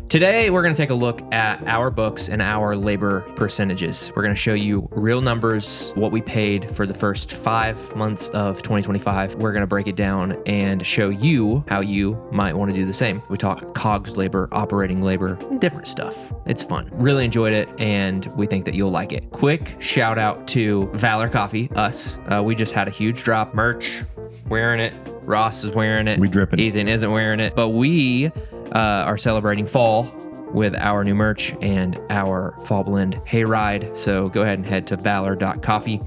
Today, we're going to take a look at our books and our labor percentages. We're going to show you real numbers, what we paid for the first 5 months of 2025. We're going to break it down and show you how you might want to do the same. We talk COGS labor, operating labor, different stuff. It's fun. Really enjoyed it, and we think that you'll like it. Quick shout out to Valor Coffee, us. We just had a huge drop. Merch, wearing it. Ross is wearing it. We dripping. Ethan isn't wearing it, but we are celebrating fall with our new merch and our fall blend hayride. So go ahead and head to valor.coffee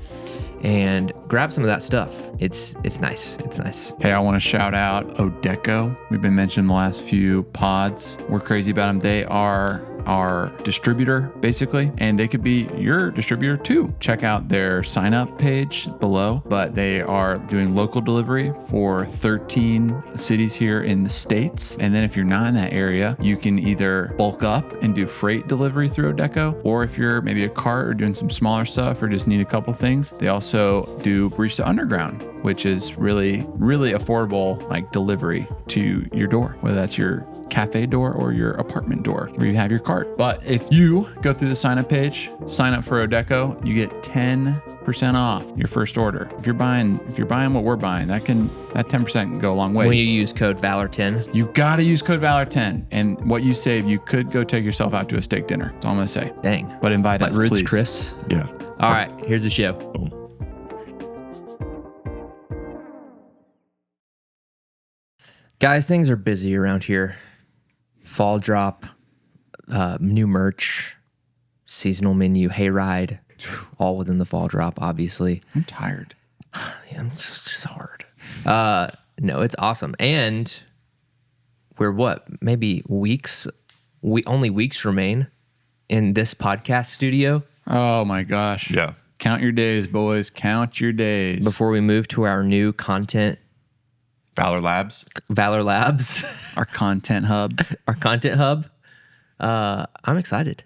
and grab some of that stuff. It's nice. It's nice. Hey, I want to shout out Odeko. We've been mentioned the last few pods. We're crazy about them. They are our distributor, basically, and they could be your distributor too. Check out their sign up page below, but they are doing local delivery for 13 cities here in the States. And then if you're not in that area, you can either bulk up and do freight delivery through Odeko, or if you're maybe a cart or doing some smaller stuff or just need a couple things, they also do Barista Underground, which is really, really affordable, like delivery to your door, whether that's your cafe door or your apartment door where you have your cart. But if you go through the sign up page, sign up for Odeko, you get 10% off your first order. If you're buying what we're buying, that 10% can go a long way. When you use code VALOR10. You got to use code VALOR10, and what you save, you could go take yourself out to a steak dinner. That's all I'm going to say. Dang. But invite us, Roots, please. Chris. Yeah. All right, here's the show. Boom. Guys, things are busy around here. Fall drop, new merch, seasonal menu, hayride, all within the fall drop, obviously. I'm tired. Yeah, it's just hard. No, it's awesome. And we're maybe weeks? Only weeks remain in this podcast studio. Oh my gosh. Yeah. Count your days, boys. Count your days. Before we move to our new content, Valor Labs. Valor Labs, our content hub. our content hub. I'm excited.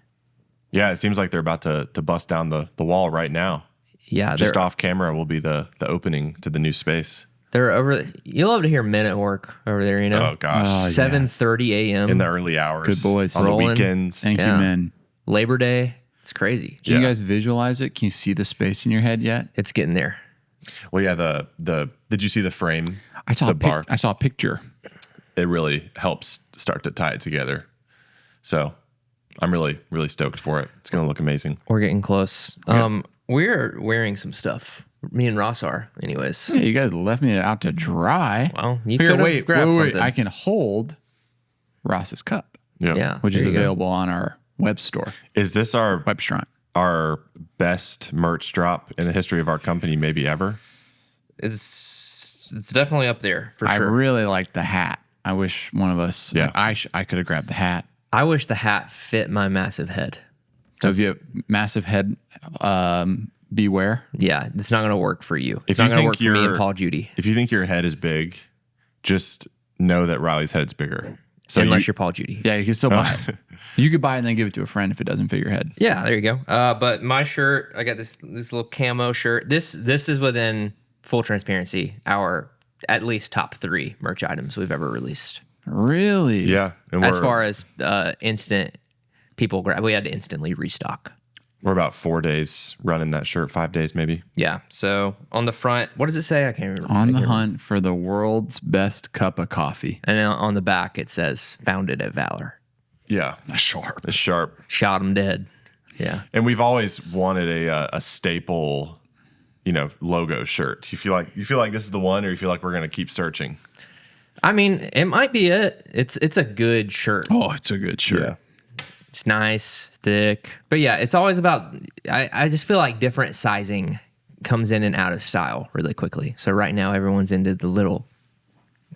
Yeah, it seems like they're about to bust down the wall right now. Yeah, Just off camera will be the opening to the new space. they're over. You'll love to hear men at work over there. You know, Oh gosh. 7:30 a.m. In the early hours. Good boys. On Rolling. the weekends. Thank Yeah. you, man. Labor Day. It's crazy. Can you Yeah. guys visualize it? Can you see the space in your head yet? It's getting there. Well, yeah, the did you see the frame? I saw the bar. I saw a picture. It really helps start to tie it together. So I'm really, really stoked for it. It's going to look amazing. We're getting close. We're wearing some stuff. Me and Ross are, anyways. Yeah, you guys left me out to dry. Well, you Here, could wait, have grabbed something. I can hold Ross's cup, Yep. Yeah, which is there you go. available on our web store, Is this our Webstront. best merch drop in the history of our company, maybe ever? It's definitely up there for I sure. really like the hat. I wish one of us. Yeah. I could have grabbed the hat. I wish the hat fit my massive head. So if you have massive head, beware. Yeah, it's not going to work for you. It's If not you going to think work for me and you're- Paul Judy. If you think your head is big, just know that Riley's head's bigger. So Unless you're Paul Judy. Yeah, you can still buy it. You could buy it and then give it to a friend if it doesn't fit your head. Yeah, there you go. But my shirt, I got this little camo shirt. This is within full transparency, our at least top 3 merch items we've ever released. Really? yeah, and As far as instant people grab, we had to instantly restock. we're about 4 days running that shirt, 5 days maybe. Yeah. So on the front, what does it say? I can't even remember. On the hunt for the world's best cup of coffee. And then on the back, it says founded at Valor. Yeah, Sharp. it's sharp. Shot him dead. Yeah. And we've always wanted a staple, logo shirt. You feel like this is the one, or you feel like we're gonna keep searching? I mean, it might be it. It's a good shirt. Oh, it's a good shirt. It's nice, thick. But yeah, it's always about, I just feel like different sizing comes in and out of style really quickly. So right now, everyone's into the little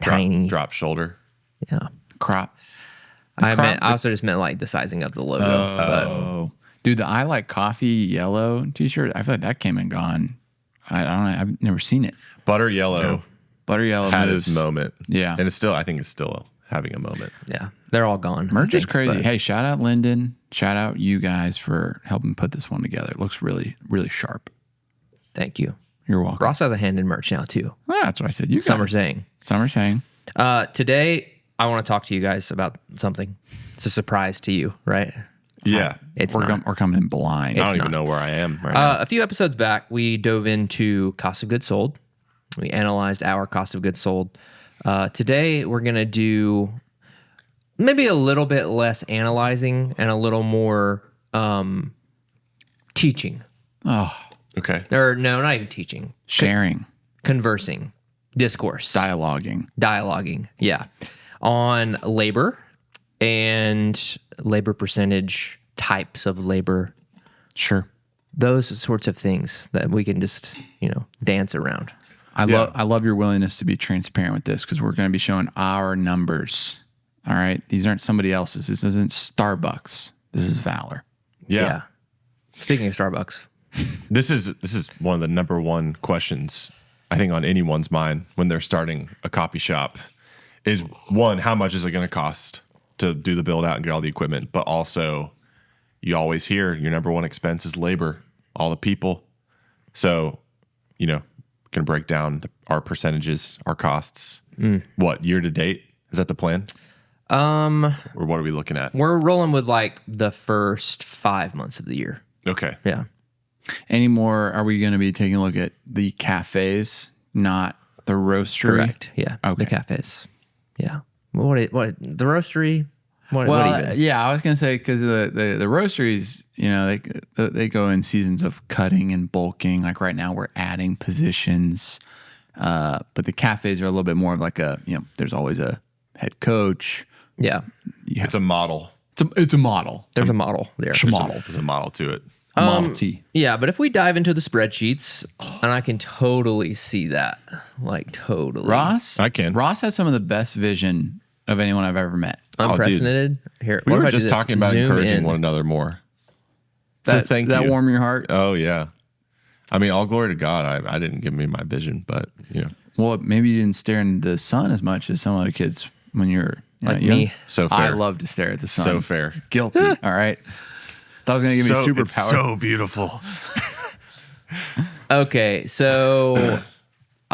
tiny. Drop shoulder. Yeah. Crop. I also just meant like the sizing of the logo. Oh. Dude, the I Like Coffee yellow t-shirt, I feel like that came and gone. I don't know. I've never seen it. Butter yellow Butter yellow had moves. its moment. Yeah. And I think it's still having a moment. Yeah. They're all gone. I Merch is think, crazy. but- Hey, shout out Lyndon. Shout out you guys for helping put this one together. It looks really, really sharp. Thank you. You're welcome. Ross has a hand in merch now too. Well, that's what I said. You guys. Summer saying. Summer saying. Today, I want to talk to you guys about something. It's a surprise to you, right? Yeah. We're coming in blind. I don't even know where I am right now. A few episodes back, we dove into cost of goods sold. We analyzed our cost of goods sold. Today, we're going to do maybe a little bit less analyzing and a little more teaching. Oh, Okay. Or no, not even teaching. sharing, Conversing. Discourse. dialoguing. Yeah. On labor and labor percentage, types of labor, Sure. those sorts of things that we can just, dance around. I love your willingness to be transparent with this because we're going to be showing our numbers. All right. These aren't somebody else's. This isn't Starbucks. This is Valor. Yeah. Speaking of Starbucks. This is one of the number one questions I think on anyone's mind when they're starting a coffee shop is one, how much is it going to cost to do the build out and get all the equipment? But also you always hear your number one expense is labor, all the people. So, going to break down our percentages, our costs. What, year to date? Is that the plan? Or what are we looking at? We're rolling with like the first 5 months of the year. Okay. Yeah. Any more? Are we going to be taking a look at the cafes, not the roastery? Correct. Yeah. Okay. The cafes. Yeah. What the roastery? What Well, even? yeah, I was going to say because the roasteries, they go in seasons of cutting and bulking. Like right now, we're adding positions, but the cafes are a little bit more of like there's always a head coach. Yeah. It's a model. It's a model. There's a model there. There's a model to it. A Model T. Yeah, but if we dive into the spreadsheets, and I can totally see that, like totally. Ross? I can. Ross has some of the best vision of anyone I've ever met. Unprecedented. Here, We what if were I do just this? talking about Zoom encouraging in. one another more. That, so thank that you. warm your heart? Oh, yeah. I mean, all glory to God. I didn't give me my vision, but, Well, maybe you didn't stare into the sun as much as some other kids when you're Like young. me. So fair. I love to stare at the sun. So fair. Guilty. All right. Thought it was going to give me superpower. so beautiful. Okay, so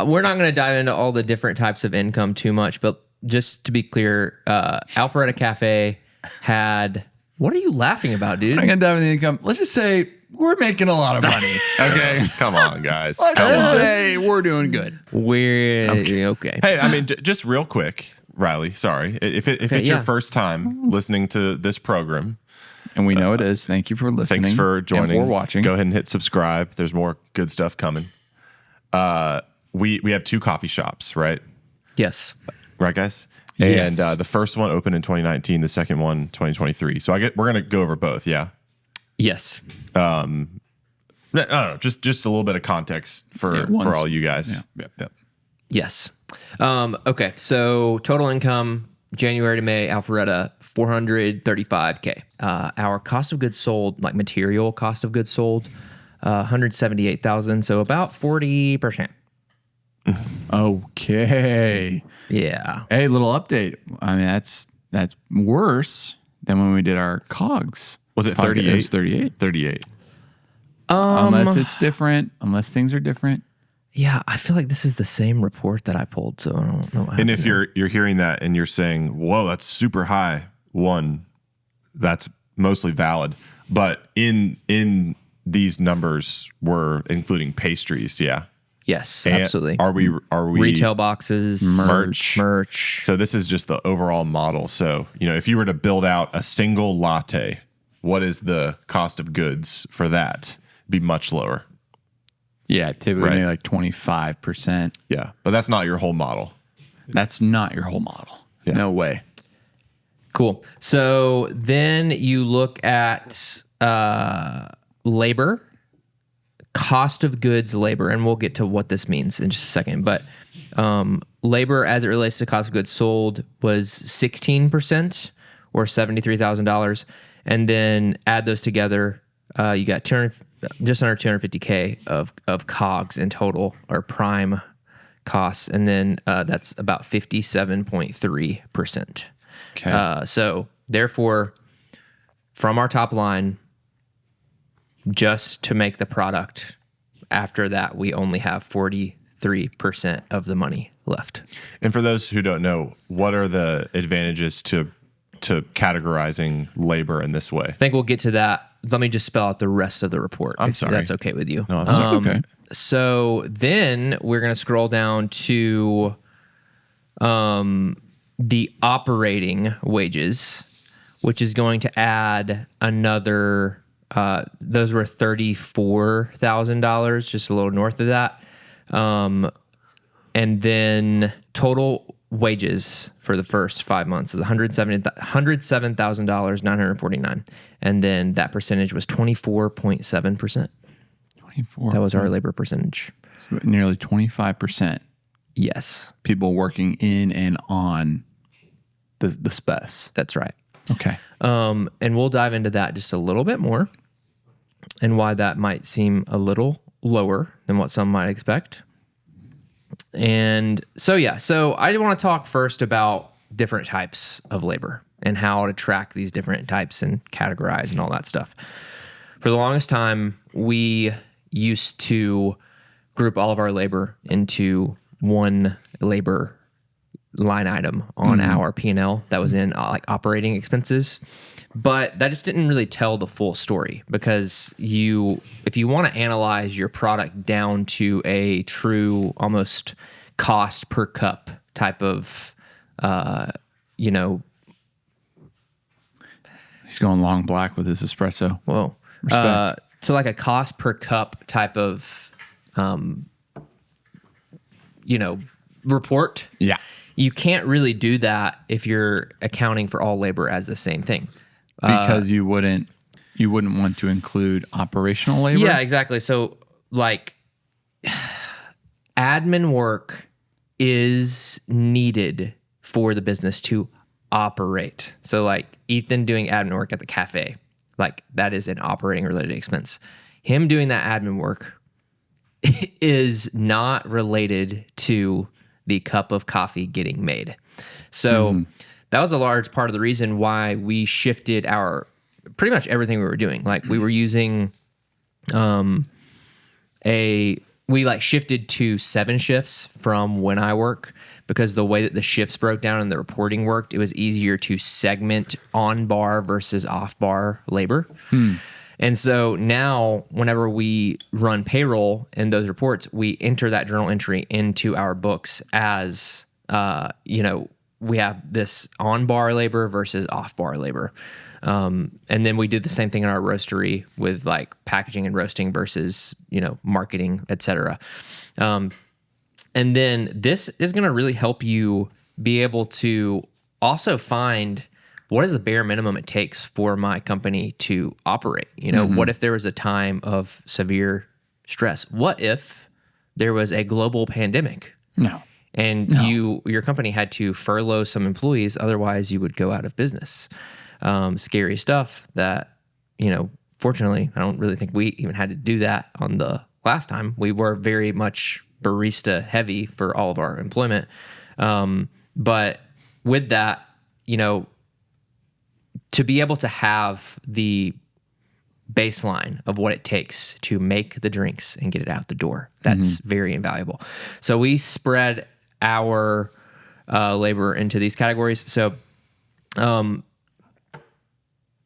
we're not going to dive into all the different types of income too much, but just to be clear, Alpharetta Cafe had. What are you laughing about, dude? I'm going to dive into the income. Let's just say we're making a lot of money. Okay. Come on, guys. Let's Come on. say we're doing good. We're okay. Hey, I mean, just real quick, Riley, sorry. If it's your yeah. first time listening to this program, And we know it is. Thank you for listening. thanks for joining. or watching. Go ahead and hit subscribe. There's more good stuff coming. We have 2 coffee shops, right? Yes. Right, guys? Yes. And the first one opened in 2019, the second one 2023. So we're going to go over both, yeah? Yes. I don't know, just a little bit of context for all you guys. Yep. Yes. Okay. So total income January to May, Alpharetta, $435K. Our cost of goods sold, like material cost of goods sold, $178,000. So about 40%. Okay. Yeah. Hey, little update. I mean, that's worse than when we did our COGS. Was it It 38? was 38. 38. Unless it's different, unless things are different. Yeah. I feel like this is the same report that I pulled. So I don't know. What And happened if there. you're hearing that and you're saying, whoa, that's super high, one, that's mostly valid. But in these numbers, we're including pastries, yeah. Yes, And absolutely. Are we Retail boxes, merch. So this is just the overall model. So, if you were to build out a single latte, what is the cost of goods for that? Be much lower. Yeah, typically Right. maybe like 25%. Yeah. But that's not your whole model. That's not your whole model. Yeah. No way. Cool. So then you look at labor, cost of goods labor, and we'll get to what this means in just a second. But labor as it relates to cost of goods sold was 16% or $73,000. And then add those together, you got just under $250K of COGS in total, or prime costs. And then that's about 57.3%. Okay. So therefore, from our top line, just to make the product, after that, we only have 43% of the money left. And for those who don't know, what are the advantages to categorizing labor in this way? I think we'll get to that. Let me just spell out the rest of the report. I'm if sorry. that's okay with you. No, I'm sorry. Okay. So then we're going to scroll down to the operating wages, which is going to add another, those were $34,000, just a little north of that. And then total wages for the first 5 months was $107,949. And then that percentage was 24.7%. 24. That was our labor percentage. So nearly 25% Yes, people working in and on the spec. that's right. Okay. And we'll dive into that just a little bit more and why that might seem a little lower than what some might expect. And so I want to talk first about different types of labor and how to track these different types and categorize and all that stuff. For the longest time, we used to group all of our labor into one labor line item on our P&L that was in like operating expenses. But that just didn't really tell the full story, because if you want to analyze your product down to a true almost cost per cup type of, He's going long black with his espresso. whoa, Respect. so like a cost per cup type of, report. Yeah. You can't really do that if you're accounting for all labor as the same thing. Because you wouldn't want to include operational labor. Yeah, exactly. So like admin work is needed for the business to operate. So like Ethan doing admin work at the cafe, like that is an operating related expense. Him doing that admin work is not related to the cup of coffee getting made. So that was a large part of the reason why we shifted pretty much everything we were doing. Like we were using we shifted to 7 shifts from when I work, because the way that the shifts broke down and the reporting worked, it was easier to segment on bar versus off bar labor. And so now whenever we run payroll in those reports, we enter that journal entry into our books as, we have this on bar labor versus off bar labor. And then we do the same thing in our roastery with like packaging and roasting versus, marketing, et cetera. And then this is going to really help you be able to also find what is the bare minimum it takes for my company to operate. What if there was a time of severe stress? What if there was a global pandemic? No. And your company had to furlough some employees, otherwise you would go out of business. Scary stuff that, fortunately, I don't really think we even had to do that on the last time. We were very much barista heavy for all of our employment. But with that, to be able to have the baseline of what it takes to make the drinks and get it out the door, that's very invaluable. So we spread our labor into these categories. So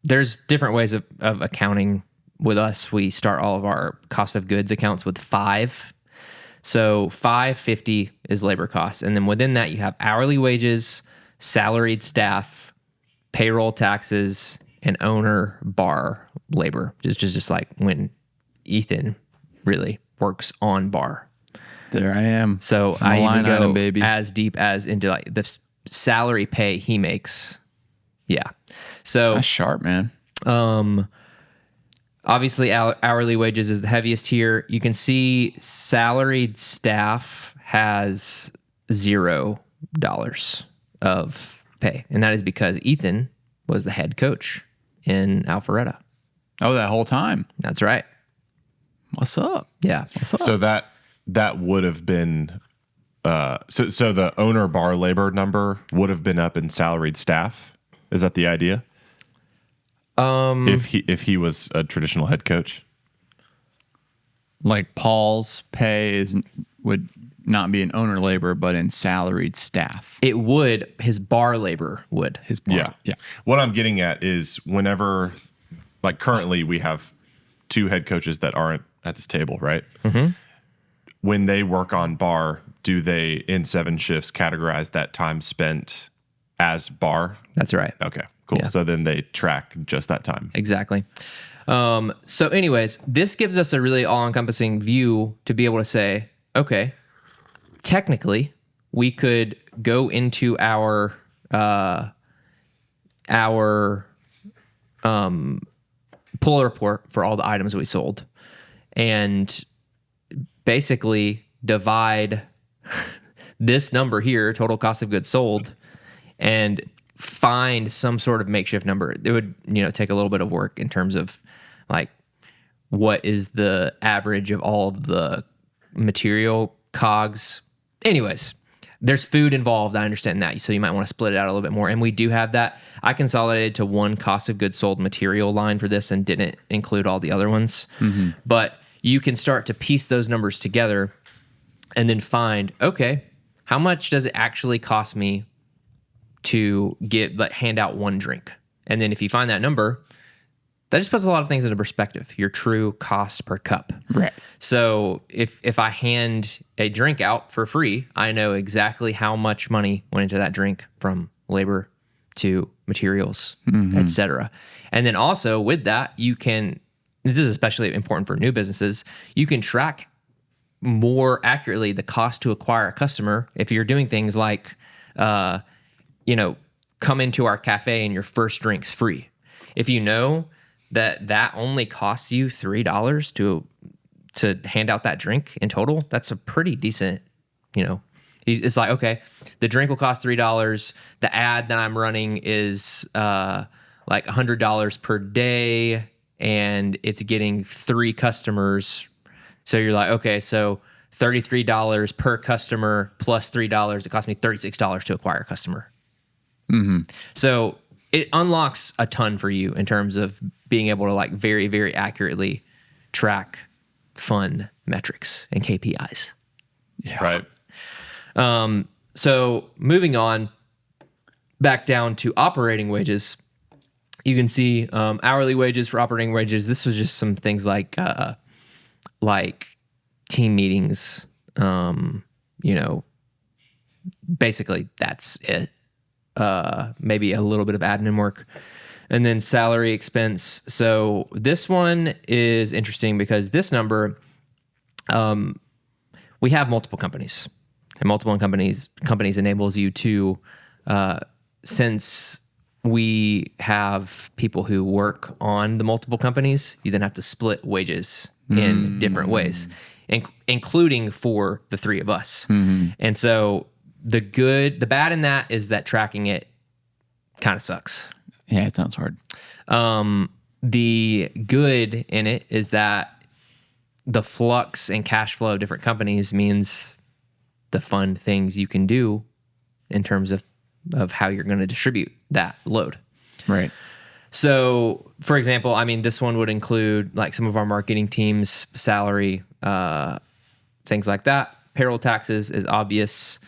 there's different ways of accounting with us. We start all of our cost of goods accounts with 5. So $5.50 is labor costs. And then within that, you have hourly wages, salaried staff, payroll taxes, and owner bar labor. Just like when Ethan really works on bar. There I am. So I even go item, baby. as deep as into like the salary pay he makes. Yeah. So That's sharp, man. obviously hourly wages is the heaviest here. You can see salaried staff has $0 of pay. And that is because Ethan was the head coach in Alpharetta. Oh, that whole time. That's right. What's up? Yeah. What's up? So that would have been so the owner bar labor number would have been up in salaried staff. Is that the idea? If he was a traditional head coach, Like Paul's pay would not be in owner labor, but in salaried staff. It would. His bar labor would. His bar. Yeah. What I'm getting at is whenever, like currently we have 2 head coaches that aren't at this table, right? Mm-hmm. When they work on bar, do they in 7 shifts categorize that time spent as bar? That's right. Okay, cool. Yeah. So then they track just that time. Exactly. So anyways, this gives us a really all-encompassing view to be able to say, okay, technically we could go into our pull a report for all the items we sold and basically divide this number here, total cost of goods sold, and find some sort of makeshift number. It would, take a little bit of work in terms of like what is the average of all of the material cogs. Anyways, there's food involved. I understand that. So you might want to split it out a little bit more. And we do have that. I consolidated to one cost of goods sold material line for this and didn't include all the other ones. Mm-hmm. But you can start to piece those numbers together and then find, okay, how much does it actually cost me to hand out one drink? And then if you find that number, that just puts a lot of things into perspective, your true cost per cup. Right. So if I hand a drink out for free, I know exactly how much money went into that drink, from labor to materials, etc. And then also with that, this is especially important for new businesses, you can track more accurately the cost to acquire a customer if you're doing things like, come into our cafe and your first drink's free. If you know that only costs you $3 to hand out that drink in total, that's a pretty decent, it's like, okay, the drink will cost $3. The ad that I'm running is like $100 per day, and it's getting 3 customers. So you're like, okay, so $33 per customer plus $3, it cost me $36 to acquire a customer. Mm-hmm. So it unlocks a ton for you in terms of being able to like very, very accurately track fun metrics and KPIs. Yeah. Right. So moving on back down to operating wages, you can see hourly wages for operating wages. This was just some things like team meetings. Basically that's it. Maybe a little bit of admin work, and then salary expense. So this one is interesting because this number, we have multiple companies, and multiple companies enables you to, since we have people who work on the multiple companies, you then have to split wages in different ways, including for the 3 of us. Mm-hmm. And so the bad in that is that tracking it kind of sucks. Yeah, it sounds hard. The good in it is that the flux and cash flow of different companies means the fun things you can do in terms of how you're going to distribute that load. Right. So, for example, this one would include like some of our marketing team's salary, things like that. Payroll taxes is obvious.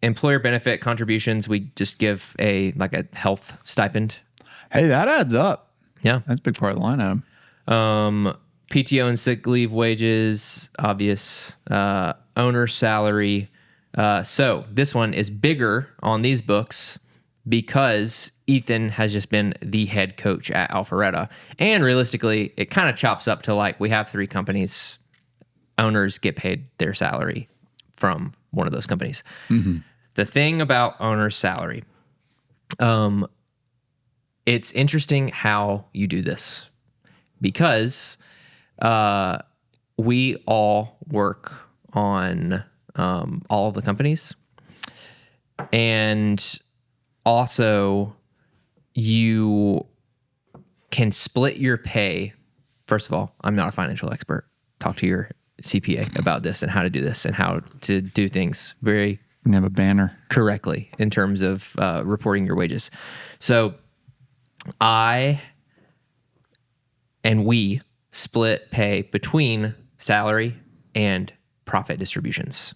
Employer benefit contributions, we just give a health stipend. Hey, that adds up. Yeah. That's a big part of the line item. PTO and sick leave wages, obvious. Owner salary. So this one is bigger on these books because Ethan has just been the head coach at Alpharetta. And realistically, it kind of chops up to we have 3 companies. Owners get paid their salary from one of those companies. Mm-hmm. The thing about owner's salary, it's interesting how you do this because we all work on all of the companies, and also you can split your pay. First of all, I'm not a financial expert. Talk to your CPA about this and how to do this and how to do things very have a banner correctly in terms of reporting your wages. So I and we split pay between salary and profit distributions.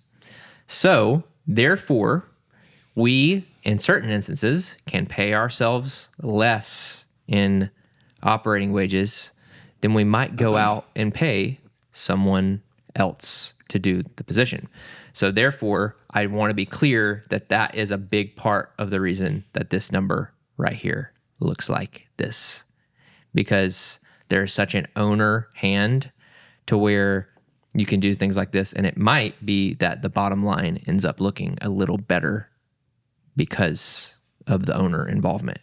So therefore, we, in certain instances, can pay ourselves less in operating wages than we might go out and pay someone else to do the position. So therefore, I want to be clear that that is a big part of the reason that this number right here looks like this, because there's such an owner hand to where you can do things like this, and it might be that the bottom line ends up looking a little better because of the owner involvement,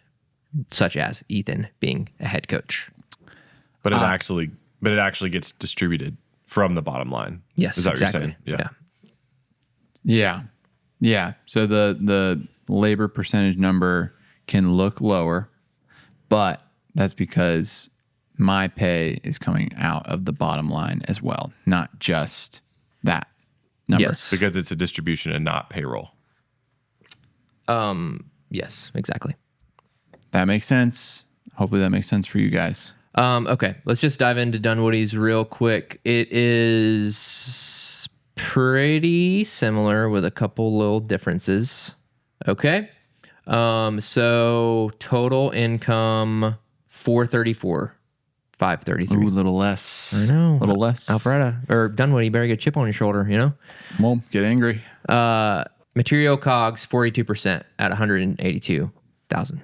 such as Ethan being a head coach. But it actually gets distributed from the bottom line. Yes, is that exactly. what you're saying? Yeah. So the labor percentage number can look lower, but that's because my pay is coming out of the bottom line as well, not just that number. Yes. Because it's a distribution and not payroll. Yes, exactly. That makes sense. Hopefully that makes sense for you guys. Okay, let's just dive into Dunwoody's real quick. It is pretty similar with a couple little differences. Okay. So total income 434, 533. Ooh, a little less. I know. A little less. Alpharetta or Dunwoody, you better get a chip on your shoulder, you know? Well, get angry. Material COGS 42% at 182,000.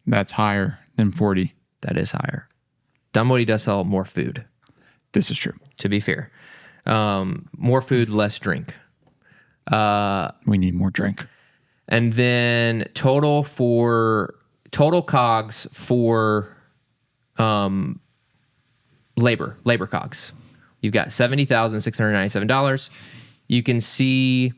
That's higher than 40. That is higher. Dunwoody does sell more food, This is true. to be fair. More food, less drink. We need more drink. And then total COGS for labor COGS. You've got $70,697. You can see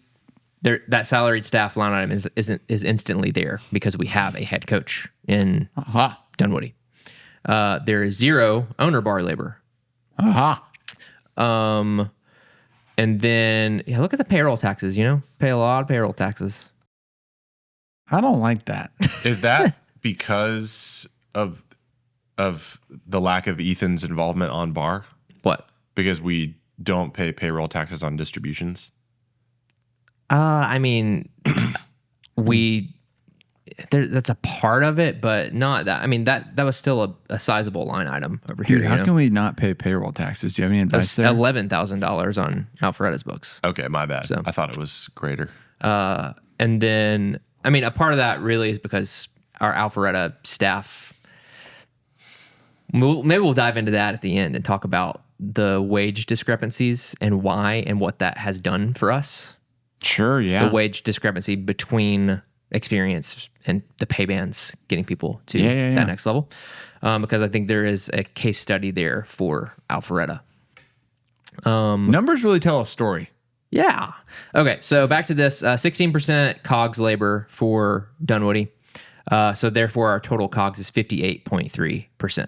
there that salaried staff line item is instantly there because we have a head coach in Aha. Dunwoody. There is zero owner bar labor. Aha. And then look at the payroll taxes, pay a lot of payroll taxes. I don't like that. Is that because of the lack of Ethan's involvement on bar? What? Because we don't pay payroll taxes on distributions? I mean, that's a part of it, but not that. I mean, that was still a sizable line item over Dude, here. how can we not pay payroll taxes? Do you have any advice there? $11,000 on Alpharetta's books. Okay, my bad. So- I thought it was greater. And then, I mean, a part of that really is because our Alpharetta staff, maybe we'll dive into that at the end and talk about the wage discrepancies and why and what that has done for us. Sure, yeah. The wage discrepancy between experience and the pay bands getting people to that next level. Because I think there is a case study there for Alpharetta. Numbers really tell a story. Yeah. Okay, so back to this. 16% COGS labor for Dunwoody. So therefore, our total COGS is 58.3%.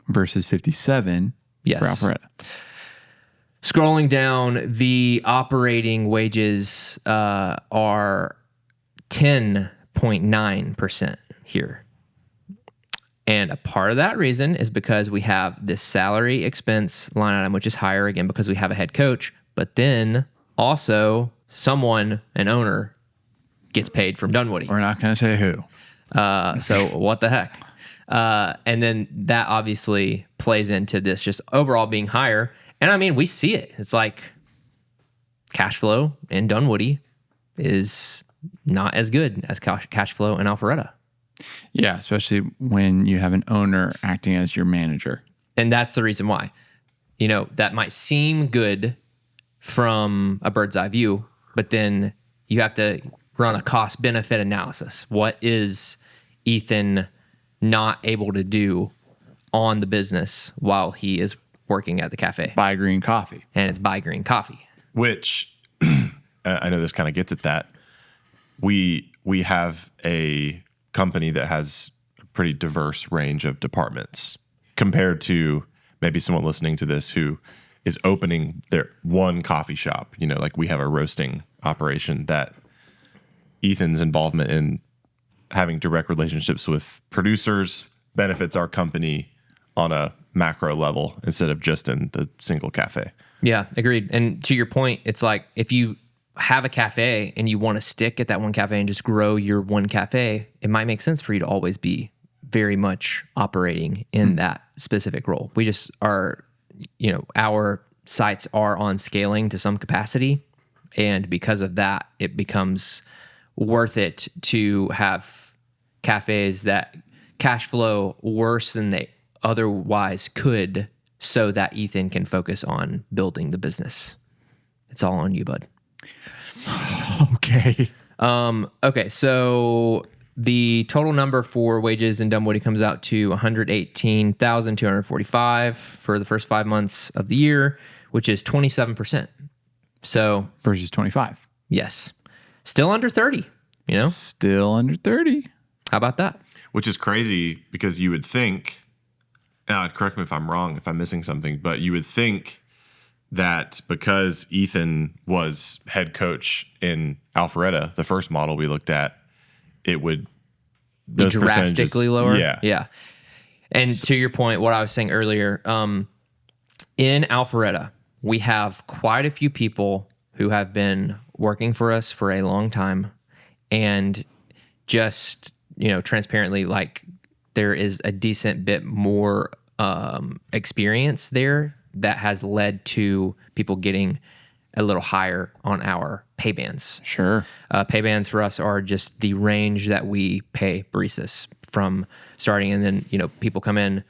Versus 57 Yes. for Alpharetta. Scrolling down, the operating wages are 10.9% here. And a part of that reason is because we have this salary expense line item, which is higher again because we have a head coach, but then also someone, an owner, gets paid from Dunwoody. We're not going to say who. So what the heck? And then that obviously plays into this just overall being higher. And I mean, we see it. It's like cash flow in Dunwoody is not as good as cash flow in Alpharetta. Yeah, especially when you have an owner acting as your manager. And that's the reason why. That might seem good from a bird's eye view, but then you have to run a cost benefit analysis. What is Ethan not able to do on the business while he is working at the cafe? Buy green coffee. And it's buy green coffee. Which, I know this kind of gets at that. We have a company that has a pretty diverse range of departments compared to maybe someone listening to this who is opening their one coffee shop. Like we have a roasting operation that Ethan's involvement in having direct relationships with producers benefits our company on a macro level instead of just in the single cafe. Yeah, agreed. And to your point, it's like if you have a cafe and you want to stick at that one cafe and just grow your one cafe, it might make sense for you to always be very much operating in that specific role. We just are, our sites are on scaling to some capacity. And because of that, it becomes worth it to have cafes that cash flow worse than they otherwise could, so that Ethan can focus on building the business. It's all on you, bud. Okay. Okay, so the total number for wages in Dunwoody comes out to $118,245 for the first 5 months of the year, which is 27%. So Versus 25. yes, still under 30. Still under 30. How about that? Which is crazy because you would think, correct me if I'm wrong, if I'm missing something, but you would think that because Ethan was head coach in Alpharetta, the first model we looked at, it would Be drastically lower. Yeah. Yeah. And to your point, what I was saying earlier, in Alpharetta, we have quite a few people who have been working for us for a long time, and just, transparently, like, there is a decent bit more experience there that has led to people getting a little higher on our pay bands. Sure. Pay bands for us are just the range that we pay baristas from starting, and then people come in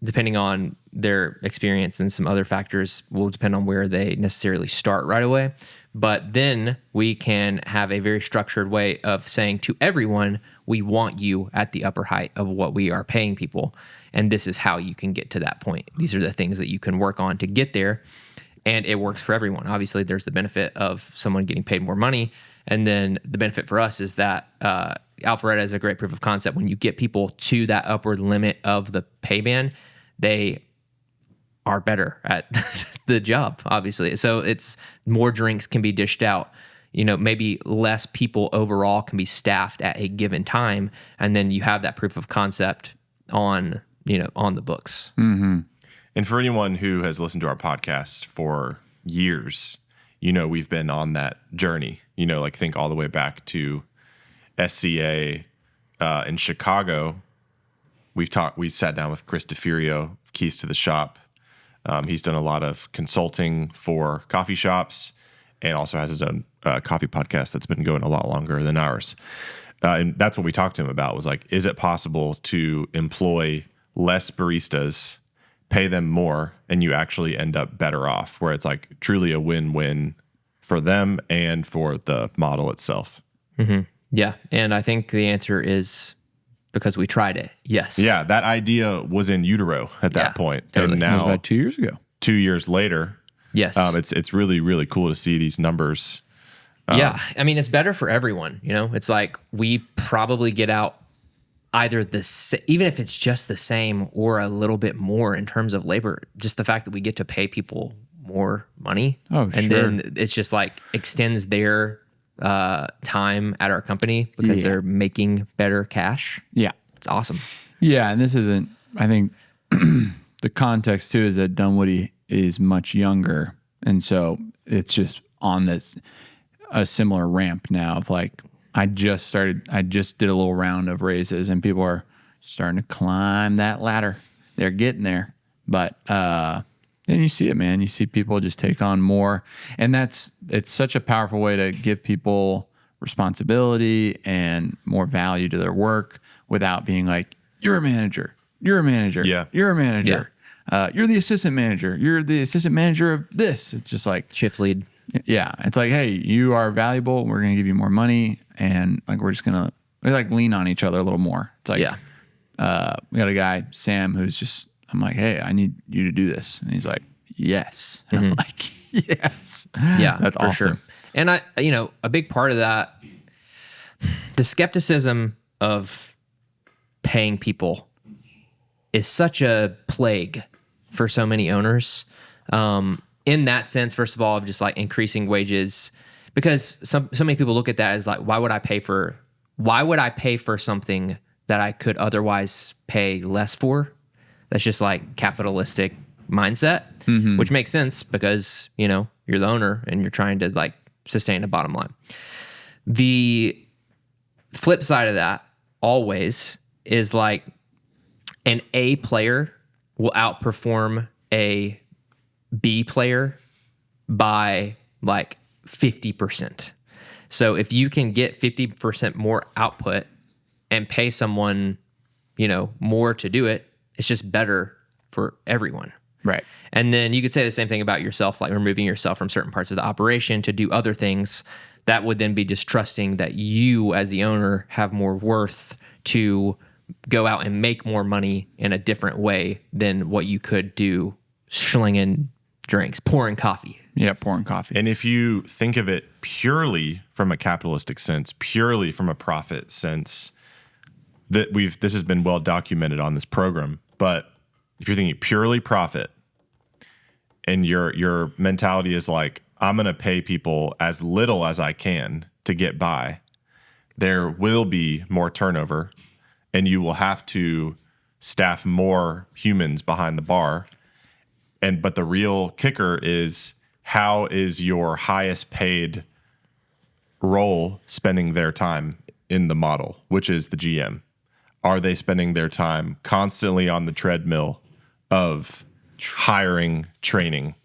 depending on their experience, and some other factors will depend on where they necessarily start right away. But then we can have a very structured way of saying to everyone, we want you at the upper height of what we are paying people, and this is how you can get to that point. These are the things that you can work on to get there. And it works for everyone. Obviously, there's the benefit of someone getting paid more money. And then the benefit for us is that Alpharetta is a great proof of concept. When you get people to that upward limit of the pay band, they are better at the job, obviously. So it's more drinks can be dished out. Maybe less people overall can be staffed at a given time. And then you have that proof of concept on the books. Mm-hmm. And for anyone who has listened to our podcast for years, we've been on that journey, like think all the way back to SCA in Chicago. We sat down with Chris DeFurio, Keys to the Shop. He's done a lot of consulting for coffee shops and also has his own coffee podcast that's been going a lot longer than ours. And that's what we talked to him about, was like, is it possible to employ less baristas, pay them more, and you actually end up better off, where it's like truly a win-win for them and for the model itself? Mm-hmm. Yeah. And I think the answer is because we tried it. Yes. Yeah. That idea was in utero at that point. Totally. And That was now, about 2 years ago. 2 years later, Yes. it's really, really cool to see these numbers. Yeah. I mean, it's better for everyone. It's like we probably get out either even if it's just the same or a little bit more in terms of labor, just the fact that we get to pay people more money. Oh, and sure. then it's just like extends their time at our company because they're making better cash. Yeah. It's awesome. Yeah. And this isn't, I think the context too is that Dunwoody is much younger. And so it's just on a similar ramp now of like, I just did a little round of raises, and people are starting to climb that ladder. They're getting there. But then you see it, man. You see people just take on more. And it's such a powerful way to give people responsibility and more value to their work without being like, you're a manager. You're a manager. Yeah. You're a manager. You're the assistant manager. You're the assistant manager of this. It's just like Shift lead. yeah, it's like, hey, you are valuable. We're going to give you more money, and like we're just gonna lean on each other a little more. It's like, we got a guy, Sam, who's just, I'm like, hey, I need you to do this, and he's like, yes, and I'm like, yes, Yeah, that's for awesome. sure. And a big part of that, the skepticism of paying people is such a plague for so many owners. In that sense, first of all, of just like increasing wages, because so many people look at that as like, why would I pay for something that I could otherwise pay less for? That's just like capitalistic mindset, which makes sense because, you know, you're the owner and you're trying to like sustain a bottom line. The flip side of that always is like an A player will outperform a B player by like 50%. So if you can get 50% more output and pay someone, you know, more to do it, it's just better for everyone. Right. And then you could say the same thing about yourself, like removing yourself from certain parts of the operation to do other things. That would then be distrusting that you as the owner have more worth to go out and make more money in a different way than what you could do slinging drinks, pouring coffee. Yeah, pouring coffee. And if you think of it purely from a capitalistic sense, purely from a profit sense, this has been well documented on this program. But if you're thinking purely profit, and your mentality is like, I'm going to pay people as little as I can to get by, there will be more turnover, and you will have to staff more humans behind the bar. But the real kicker is, how is your highest paid role spending their time in the model, which is the GM? Are they spending their time constantly on the treadmill of hiring, training?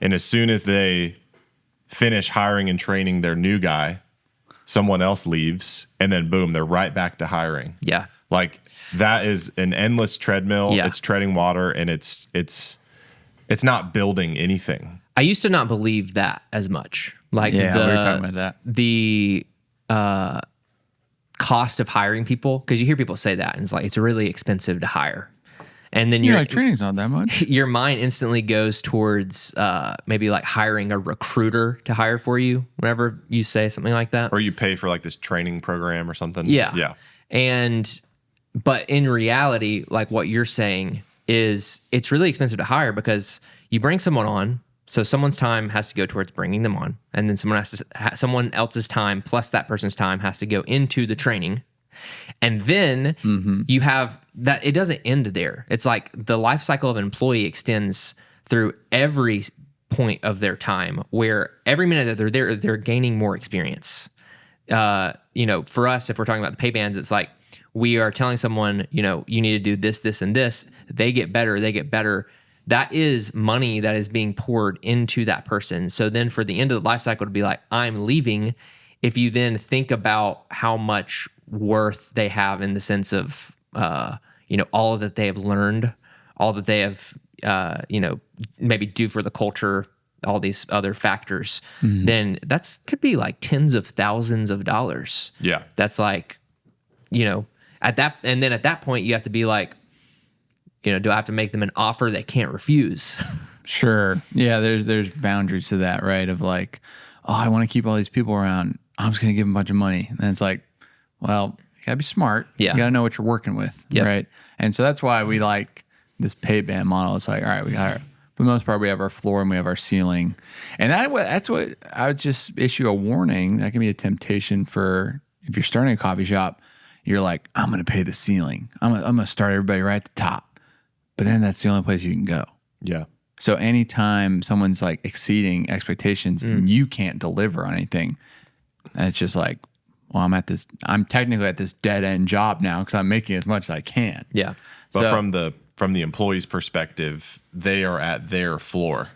And as soon as they finish hiring and training their new guy, someone else leaves, and then boom, they're right back to hiring. Yeah. Like, that is an endless treadmill. Yeah. It's treading water, and it's not building anything. I used to not believe that as much. Like we were talking about that. The cost of hiring people, because you hear people say that, and it's like, it's really expensive to hire. And then You're like, training's not that much. your mind instantly goes towards maybe like hiring a recruiter to hire for you whenever you say something like that. Or you pay for like this training program or something. Yeah. Yeah. But in reality, like what you're saying is, it's really expensive to hire because you bring someone on, so someone's time has to go towards bringing them on, and then someone else's time plus that person's time has to go into the training. And then you have that, it doesn't end there. It's like the life cycle of an employee extends through every point of their time, where every minute that they're there, they're gaining more experience. You know, for us, if we're talking about the pay bands, it's like we are telling someone, you know, you need to do this, this, and this. They get better. That is money that is being poured into that person. So then for the end of the life cycle to be like, I'm leaving, if you then think about how much worth they have in the sense of, you know, all that they have learned, all that they have, you know, maybe do for the culture, all these other factors, then that's could be like tens of thousands of dollars. Yeah. That's like, you know, at that point you have to be like, you know, do I have to make them an offer they can't refuse? Sure. Yeah, there's boundaries to that, right? Of like, oh, I want to keep all these people around, I'm just going to give them a bunch of money. And it's like, well, you got to be smart. Yeah. You got to know what you're working with, right? And so that's why we like this pay band model. It's like, all right, for the most part, we have our floor and we have our ceiling. And that's what I would just issue a warning. That can be a temptation for, if you're starting a coffee shop, you're like, I'm going to pay the ceiling. I'm going to start everybody right at the top. But then that's the only place you can go. Yeah. So anytime someone's like exceeding expectations and you can't deliver on anything, it's just like, well, I'm technically at this dead end job now because I'm making as much as I can. Yeah. But So- from the employee's perspective, they are at their floor.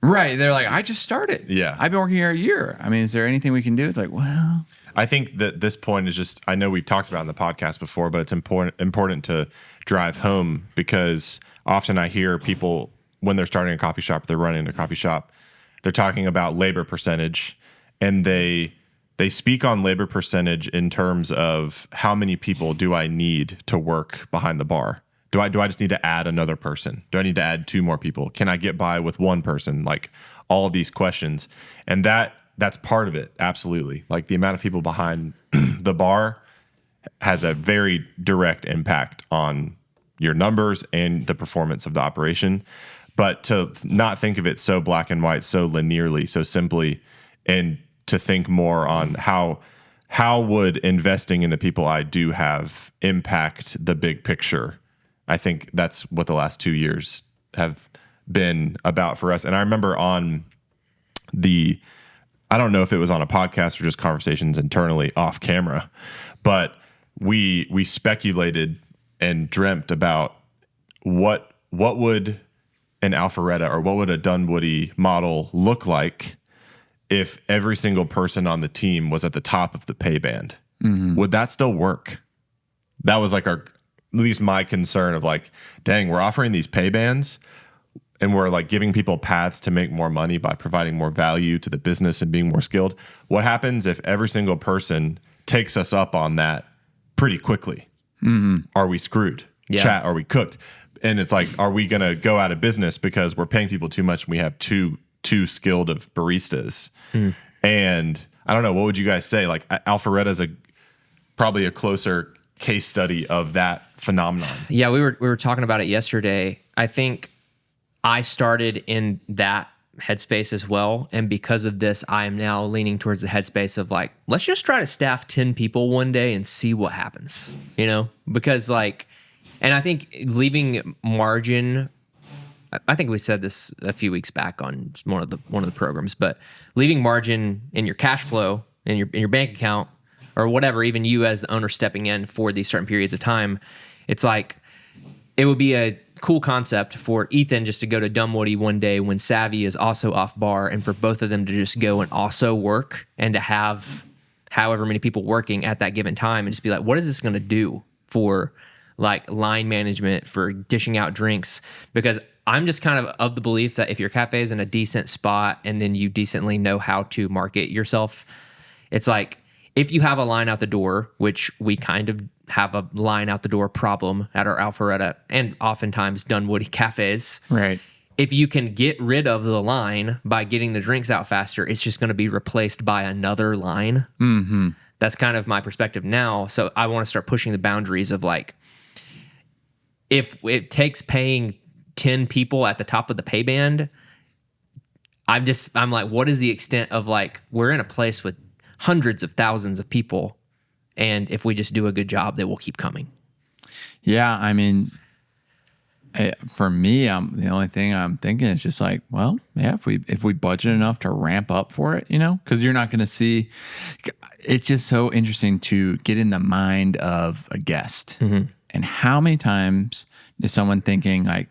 Right. They're like, I just started. Yeah. I've been working here a year. I mean, is there anything we can do? It's like, well, I think that this point is just, I know we've talked about it in the podcast before, but it's important to drive home, because often I hear people, when they're starting a coffee shop, they're running a coffee shop, they're talking about labor percentage, and they speak on labor percentage in terms of how many people do I need to work behind the bar? Do I just need to add another person? Do I need to add 2 more people? Can I get by with 1 person? Like, all of these questions. And that's part of it. Absolutely. Like, the amount of people behind the bar has a very direct impact on your numbers and the performance of the operation. But to not think of it so black and white, so linearly, so simply, and to think more on how would investing in the people I do have impact the big picture. I think that's what the last 2 years have been about for us. And I remember on I don't know if it was on a podcast or just conversations internally off camera, but we speculated and dreamt about what would an Alpharetta or what would a Dunwoody model look like if every single person on the team was at the top of the pay band. Would that still work? That was like at least my concern of like, dang, we're offering these pay bands and we're like giving people paths to make more money by providing more value to the business and being more skilled. What happens if every single person takes us up on that pretty quickly? Are we screwed? Yeah. Chat, are we cooked? And it's like, are we going to go out of business because we're paying people too much and we have too skilled of baristas? And I don't know, what would you guys say? Like Alpharetta is probably a closer case study of that phenomenon. Yeah, we were talking about it yesterday. I think I started in that headspace as well, and because of this, I am now leaning towards the headspace of like, let's just try to staff 10 people one day and see what happens, you know? Because like, and I think leaving margin, I think we said this a few weeks back on one of the programs, but leaving margin in your cash flow, in your bank account, or whatever, even you as the owner stepping in for these certain periods of time, it's like, it would be a cool concept for Ethan just to go to Dunwoody one day when Savvy is also off bar, and for both of them to just go and also work and to have however many people working at that given time and just be like, what is this going to do for like line management, for dishing out drinks? Because I'm just kind of the belief that if your cafe is in a decent spot and then you decently know how to market yourself, it's like, if you have a line out the door, which we kind of have a line out the door problem at our Alpharetta and oftentimes Dunwoody cafes. Right. If you can get rid of the line by getting the drinks out faster, it's just going to be replaced by another line. That's kind of my perspective now. So I want to start pushing the boundaries of like, if it takes paying 10 people at the top of the pay band, I'm like, what is the extent of like, we're in a place with hundreds of thousands of people, and if we just do a good job, they will keep coming. Yeah, I mean, for me, the only thing I'm thinking is just like, well, yeah, if we budget enough to ramp up for it, you know, because you're not going to see. It's just so interesting to get in the mind of a guest, and how many times is someone thinking like,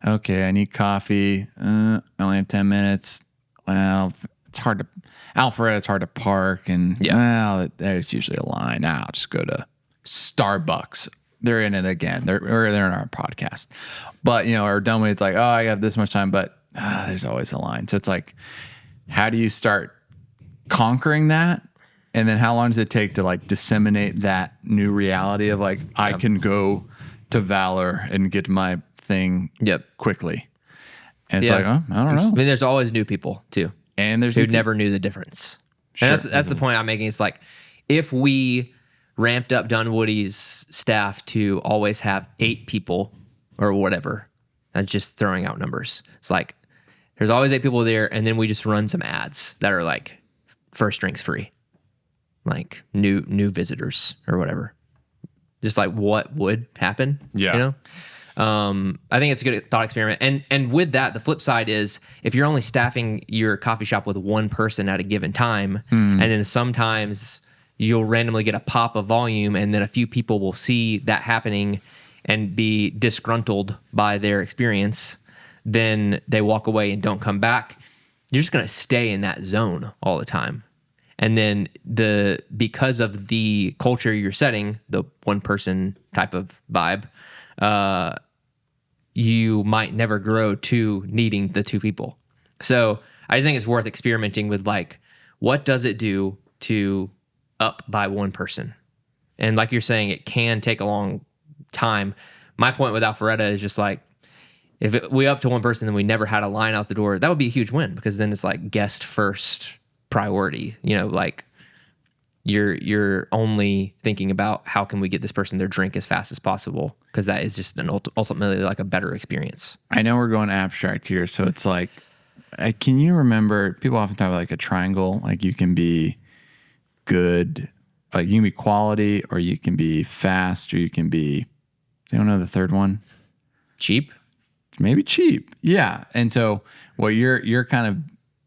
okay, I need coffee. I only have 10 minutes. Well, it's hard to. Alpharetta, it's hard to park, and well, there's usually a line. Now I'll just go to Starbucks. They're in it again. They're in our podcast. But, you know, or Dunwoody, it's like, oh, I have this much time, but there's always a line. So it's like, how do you start conquering that? And then how long does it take to like disseminate that new reality of like, I can go to Valor and get my thing quickly. And it's like, oh, I don't know. I mean, there's always new people too. And there's who never knew the difference. Sure. And that's the point I'm making. It's like, if we ramped up Dunwoody's staff to always have 8 people or whatever, that's just throwing out numbers. It's like, there's always 8 people there, and then we just run some ads that are like first drinks free, like new visitors or whatever. Just like what would happen, you know? I think it's a good thought experiment. And with that, the flip side is if you're only staffing your coffee shop with one person at a given time, and then sometimes you'll randomly get a pop of volume, and then a few people will see that happening and be disgruntled by their experience, then they walk away and don't come back. You're just going to stay in that zone all the time. And then because of the culture you're setting, the one person type of vibe, you might never grow to needing the 2 people. So I just think it's worth experimenting with like, what does it do to up by one person? And like you're saying, it can take a long time. My point with Alpharetta is just like, if we up to one person and we never had a line out the door, that would be a huge win, because then it's like guest first priority. You know, like you're only thinking about how can we get this person their drink as fast as possible, because that is just ultimately like a better experience. I know we're going abstract here, so it's like, can you remember, people often talk about like a triangle, like you can be good, like you can be quality, or you can be fast, or you can be, do you know the third one? Cheap? maybe cheap. Yeah. And so well, you're kind of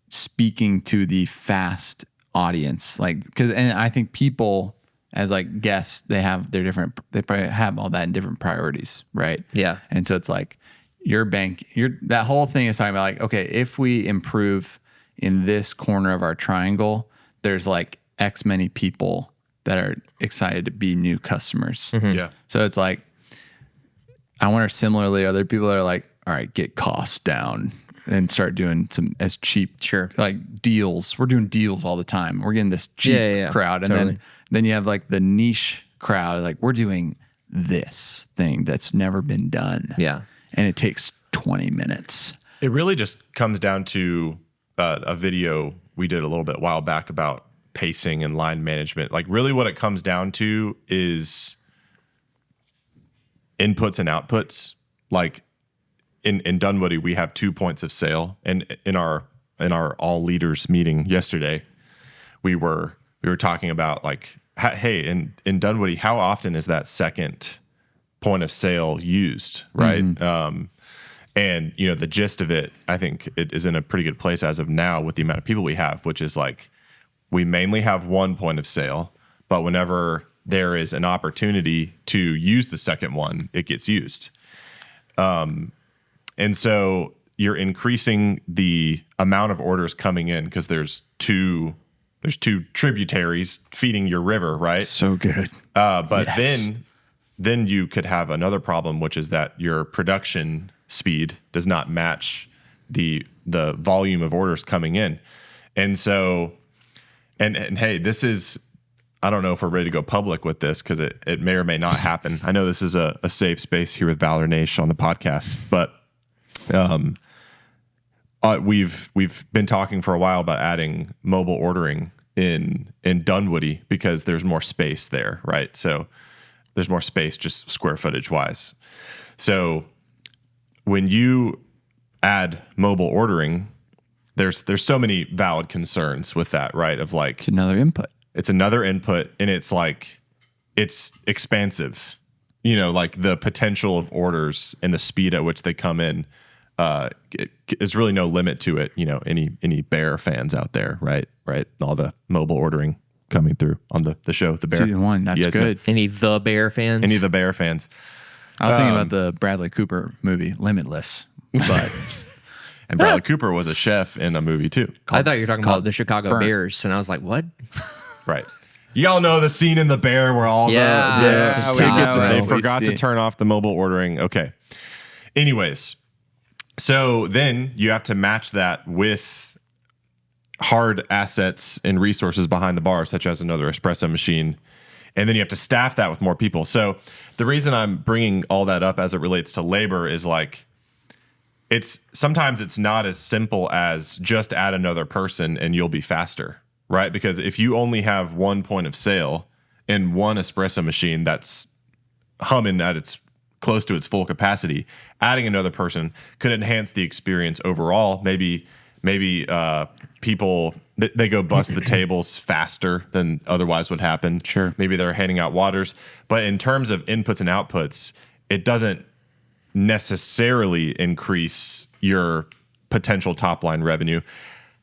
speaking to the fast audience, like, and I think people as like guests, they probably have all that in different priorities. Right. Yeah. And so it's like that whole thing is talking about like, okay, if we improve in this corner of our triangle, there's like X many people that are excited to be new customers. Mm-hmm. Yeah. So it's like, I wonder similarly, are there people that are like, all right, get costs down and start doing some as cheap, like deals. We're doing deals all the time. We're getting this cheap crowd. And totally. then you have like the niche crowd, like we're doing this thing that's never been done. Yeah. And it takes 20 minutes. It really just comes down to a video we did a little bit while back about pacing and line management. Like really what it comes down to is inputs and outputs. Like in Dunwoody, we have 2 points of sale. And in our all leaders meeting yesterday, we were talking about like, hey, in Dunwoody, how often is that second point of sale used, right? Mm-hmm. And you know, the gist of it, I think it is in a pretty good place as of now with the amount of people we have, which is like we mainly have one point of sale, but whenever there is an opportunity to use the second one, it gets used. And so you're increasing the amount of orders coming in because there's two tributaries feeding your river, right? So good. But then you could have another problem, which is that your production speed does not match the volume of orders coming in. And so, and hey, this is, I don't know if we're ready to go public with this because it may or may not happen. I know this is a safe space here with Valor Nation on the podcast, but we've been talking for a while about adding mobile ordering in Dunwoody because there's more space there, right? So there's more space just square footage wise. So when you add mobile ordering, there's so many valid concerns with that, right? Of like, it's another input. It's another input, and it's like it's expansive. You know, like the potential of orders and the speed at which they come in. There's really no limit to it. You know, any Bear fans out there, right? All the mobile ordering coming through on the show, the Bear. Season 1, that's good. Any the Bear fans? Any of the Bear fans. I was thinking about the Bradley Cooper movie, Limitless. But and Bradley Cooper was a chef in a movie too. I thought you were talking about the Chicago Bears, and I was like, what? Right. Y'all know the scene in the Bear where all the tickets, they forgot to turn off the mobile ordering. Okay. Anyways, so then you have to match that with hard assets and resources behind the bar, such as another espresso machine. And then you have to staff that with more people. So the reason I'm bringing all that up as it relates to labor is like, sometimes it's not as simple as just add another person and you'll be faster, right? Because if you only have one point of sale and one espresso machine that's humming at its close to its full capacity, adding another person could enhance the experience overall. Maybe people, they go bust the tables faster than otherwise would happen. Sure. Maybe they're handing out waters. But in terms of inputs and outputs, it doesn't necessarily increase your potential top line revenue.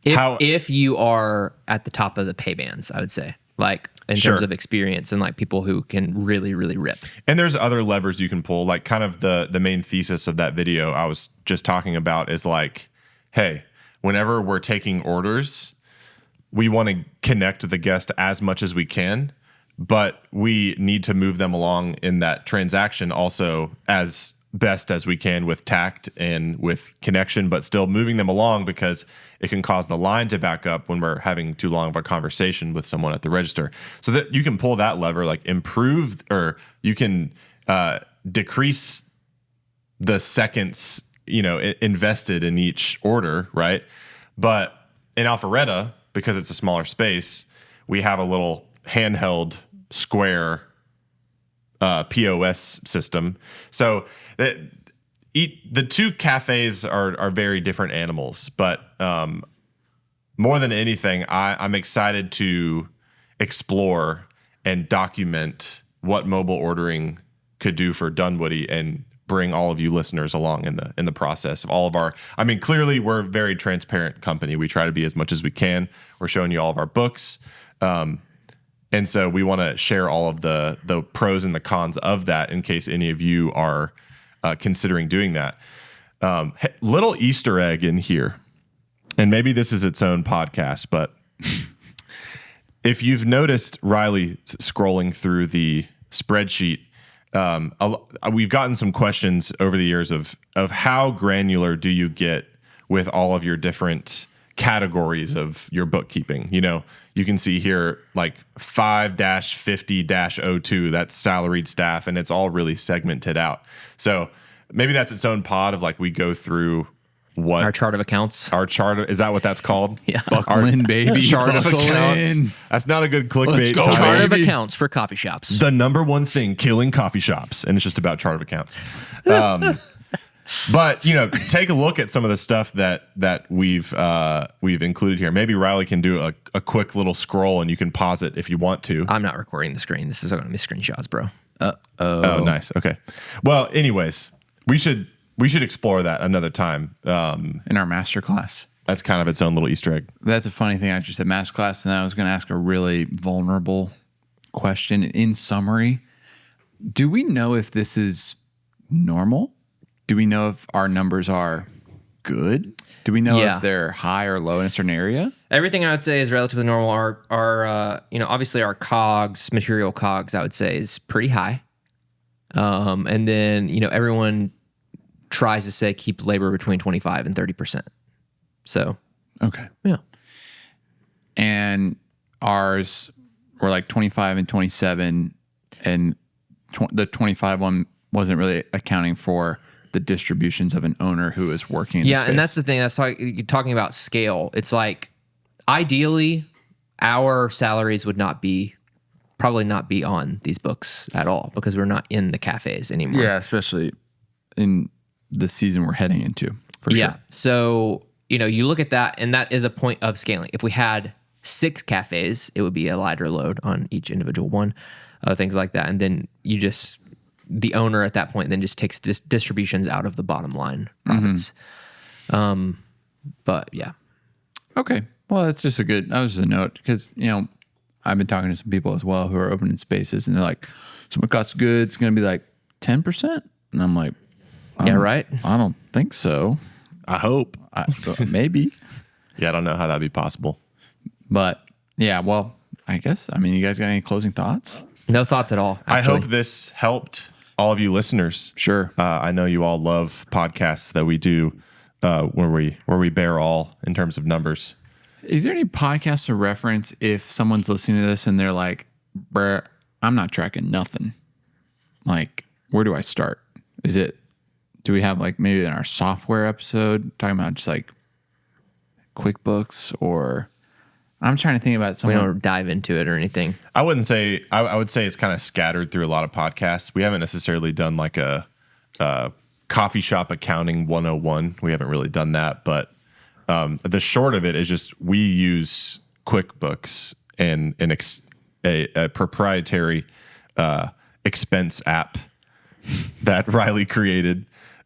If you are at the top of the pay bands, I would say, like in terms of experience and like people who can really, really rip. And there's other levers you can pull. Like kind of the main thesis of that video I was just talking about is like, hey, whenever we're taking orders, we want to connect with the guest as much as we can, but we need to move them along in that transaction also as best as we can with tact and with connection, but still moving them along because it can cause the line to back up when we're having too long of a conversation with someone at the register. So that you can pull that lever, like improve, or you can decrease the seconds, invested in each order, right? But in Alpharetta, because it's a smaller space, we have a little handheld square POS system. So the two cafes are very different animals, but more than anything, I'm excited to explore and document what mobile ordering could do for Dunwoody and bring all of you listeners along in the process of all of our. I mean, clearly we're a very transparent company. We try to be as much as we can. We're showing you all of our books, and so we want to share all of the pros and the cons of that in case any of you are considering doing that. Little Easter egg in here, and maybe this is its own podcast, but if you've noticed Riley scrolling through the spreadsheet, we've gotten some questions over the years of how granular do you get with all of your different categories of your bookkeeping. You know, you can see here like 5-50-02, that's salaried staff, and it's all really segmented out. So maybe that's its own pod of like we go through what Our chart of accounts. is that what that's called? Yeah. Buckle in, baby. Chart of Buckle accounts. in. That's not a good clickbait Let's go, title. Chart of baby. accounts for coffee shops. The number one thing killing coffee shops, and it's just about chart of accounts. But you know, take a look at some of the stuff that we've included here. Maybe Riley can do a quick little scroll, and you can pause it if you want to. I'm not recording the screen. This is going to be screenshots, bro. Oh, nice. Okay. Well, anyways, we should explore that another time. In our master class. That's kind of its own little Easter egg. That's a funny thing. I just said master class, and I was going to ask a really vulnerable question. In summary, do we know if this is normal? Do we know if our numbers are good? Do we know Yeah. if they're high or low in a certain area? Everything I would say is relatively normal. Our obviously our COGS, material COGS, I would say is pretty high. And then, everyone tries to say keep labor between 25 and 30%. So, Okay. yeah. And ours were like 25 and 27, and the 25 one wasn't really accounting for the distributions of an owner who is working in the space. And that's the thing. You're talking about scale. It's like, ideally, our salaries would probably not be on these books at all because we're not in the cafes anymore. Yeah, especially in the season we're heading into, for Yeah. sure. So, you look at that, and that is a point of scaling. If we had 6 cafes, it would be a lighter load on each individual one, things like that. And then the owner at that point then just takes distributions out of the bottom line profits. But yeah. Okay. Well, that's just that was just a note because, I've been talking to some people as well who are opening spaces, and they're like, so my cost of goods is going to be like 10%. And I'm like, Yeah, right? I don't think so. I hope. Maybe. Yeah, I don't know how that'd be possible. But yeah, well, I guess, you guys got any closing thoughts? No thoughts at all. I Actually. hope this helped all of you listeners. Sure. I know you all love podcasts that we do where we bear all in terms of numbers. Is there any podcast to reference if someone's listening to this and they're like, bruh, I'm not tracking nothing? Like, where do I start? Do we have like maybe in our software episode talking about just like QuickBooks, or I'm trying to think about we someone. don't dive into it or anything. I wouldn't say. I would say it's kind of scattered through a lot of podcasts. We haven't necessarily done like a coffee shop accounting 101. We haven't really done that, but the short of it is just we use QuickBooks and a proprietary expense app that Riley created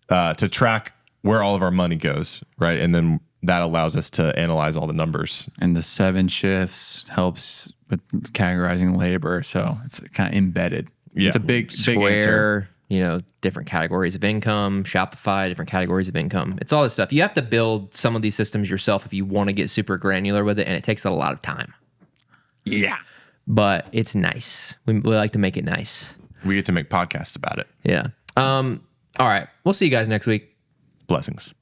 to track where all of our money goes, right? And then that allows us to analyze all the numbers. And the 7 shifts helps with categorizing labor, so it's kind of embedded. Yeah. It's a big answer. Square, different categories of income, Shopify, different categories of income. It's all this stuff. You have to build some of these systems yourself if you want to get super granular with it, and it takes a lot of time. Yeah. But it's nice. We like to make it nice. We get to make podcasts about it. Yeah. All right. We'll see you guys next week. Blessings.